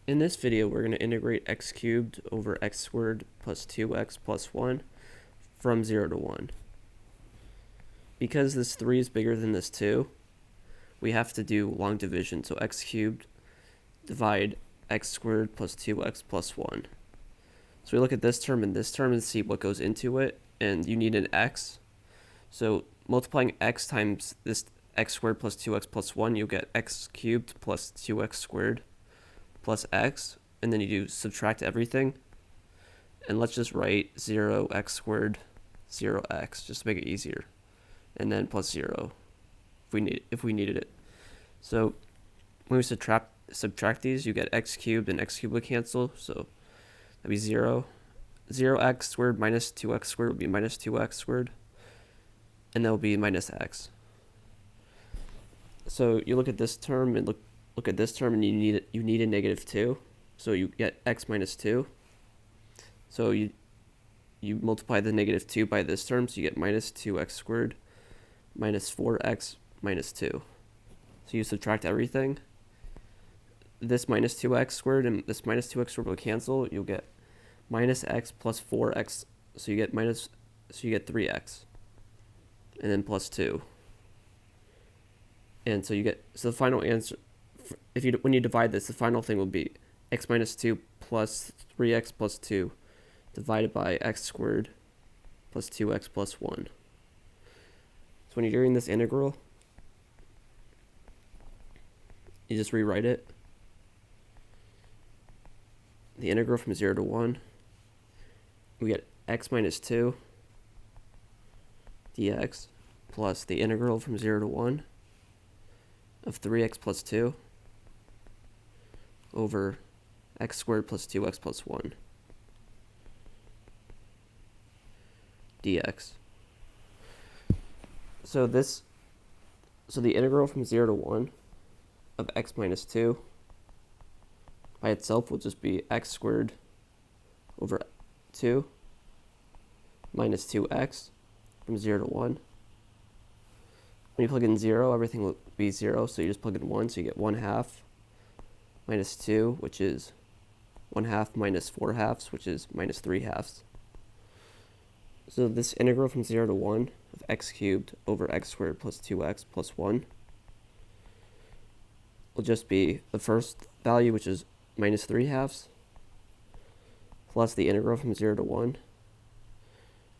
In this video, we're going to integrate x cubed over x squared plus 2x plus 1 from 0 to 1. Because this 3 is bigger than this 2, we have to do long division. So x cubed divide x squared plus 2x plus 1. So we look at this term and see what goes into it, and you need an x. So multiplying x times this x squared plus 2x plus 1, you'll get x cubed plus 2x squared plus x, and then you do subtract everything. And let's just write 0x squared, 0x, just to make it easier. And then plus 0 if we needed it. So when we subtract these, you get x cubed, and x cubed would cancel, so that'd be 0. 0x squared minus 2x squared would be minus 2x squared, and that will be minus x. So you look at this term and look at this term, and you need a negative 2, so you get x minus 2. So you multiply the negative 2 by this term, so you get minus 2x squared minus 4x minus 2. So you subtract everything. This minus 2x squared and this minus 2x squared will cancel. You'll get minus x plus 4x, so you get 3x, and then plus 2. And so the final answer, when you divide this, the final thing will be x minus 2 plus 3x plus 2 divided by x squared plus 2x plus 1. So when you're doing this integral, you just rewrite it. The integral from 0 to 1, we get x minus 2 dx plus the integral from 0 to 1 of 3x plus 2 over x squared plus 2x plus 1 dx. So the integral from 0 to 1 of x minus 2 by itself will just be x squared over 2 minus 2x from 0 to 1. When you plug in 0, everything will be 0, so you just plug in 1, so you get 1/2 minus 2, which is 1/2 minus 4/2, which is minus 3/2. So this integral from 0 to 1 of x cubed over x squared plus 2x plus 1 will just be the first value, which is minus 3/2, plus the integral from 0 to 1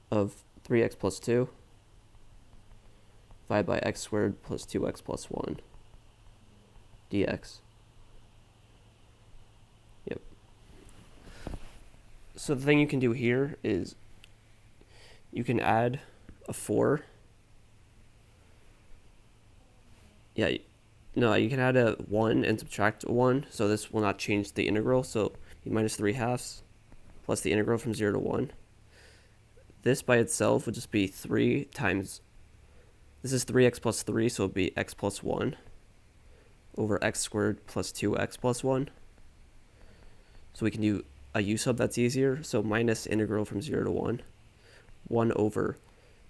of 3x plus 2 divided by x squared plus 2x plus 1 dx. Yep. So the thing you can do here is you can add a 4. Yeah, no, you can add a 1 and subtract a 1, so this will not change the integral. So minus 3/2 plus the integral from 0 to 1. This by itself would just be 3 times, this is 3x plus 3, so it would be x plus 1 over x squared plus 2x plus 1. So we can do a u sub that's easier. So minus integral from 0 to 1 over,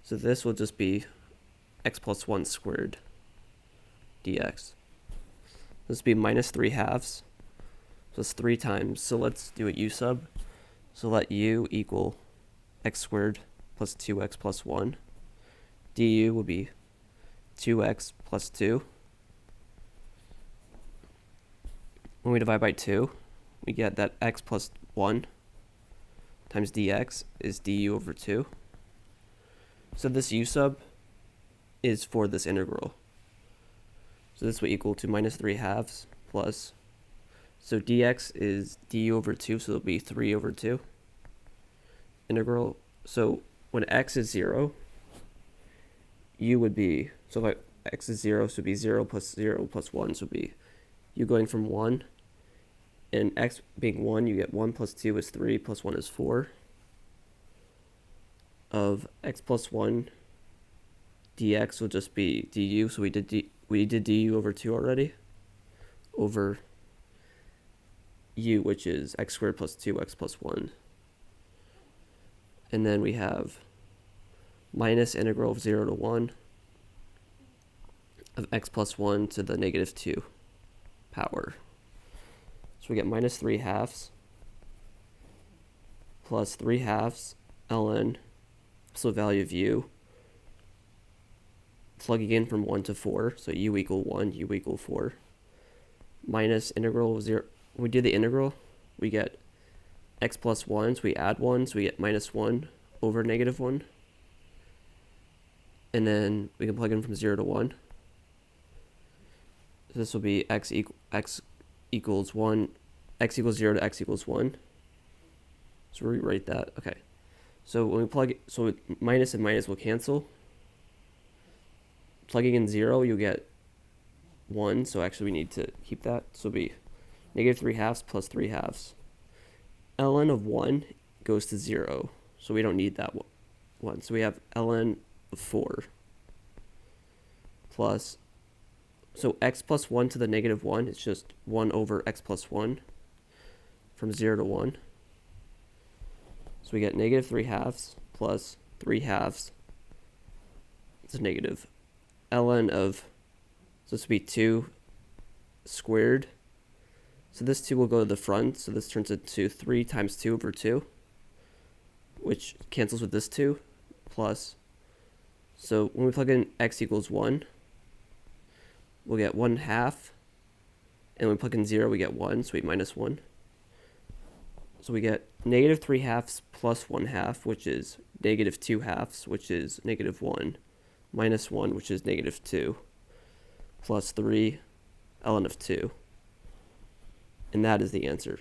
so this will just be x plus 1 squared dx. This will be minus 3/2, so it's 3 times. So let's do a u sub. So let u equal x squared plus 2x plus 1. du will be 2x plus 2. When we divide by 2, we get that x plus 1 times dx is du over 2. So this u sub is for this integral. So this will equal to minus 3/2 plus, so dx is du over 2, so it'll be 3 over 2 integral. So when x is 0, u would be, so if x is 0, so it would be 0 plus 1, so it would be u going from 1, and x being 1, you get 1 plus 2 is 3, plus 1 is 4, of x plus 1 dx will just be du, so we did du over 2 already, over u, which is x squared plus 2x plus 1. And then we have minus integral of 0 to 1 of x plus 1 to the negative 2 power. So we get minus 3 halves plus 3 halves ln, so value of u, plugging in from 1 to 4, so u equal 1, u equal 4, minus integral 0. When we do the integral, we get x plus 1, so we add 1, so we get minus 1 over negative 1. And then we can plug in from 0 to 1. So this will be x equals 1, x equals 0 to x equals 1. So we rewrite that. Okay. So when we plug, so minus and minus will cancel. Plugging in 0, you'll get 1. So actually we need to keep that. So it'll be negative 3 halves plus 3 halves. ln of 1 goes to 0. So we don't need that 1. So we have ln of 4 plus, so x plus 1 to the negative 1 is just 1 over x plus 1 from 0 to 1. So we get negative 3 halves plus 3 halves. It's negative ln of, so this would be 2 squared. So this 2 will go to the front, so this turns into 3 times 2 over 2, which cancels with this 2, plus, so when we plug in x equals 1, we'll get 1 half, and when we plug in 0, we get 1, so we minus 1. So we get negative 3 halves plus 1 half, which is negative 2 halves, which is negative 1, minus 1, which is negative 2, plus 3 ln of 2. And that is the answer.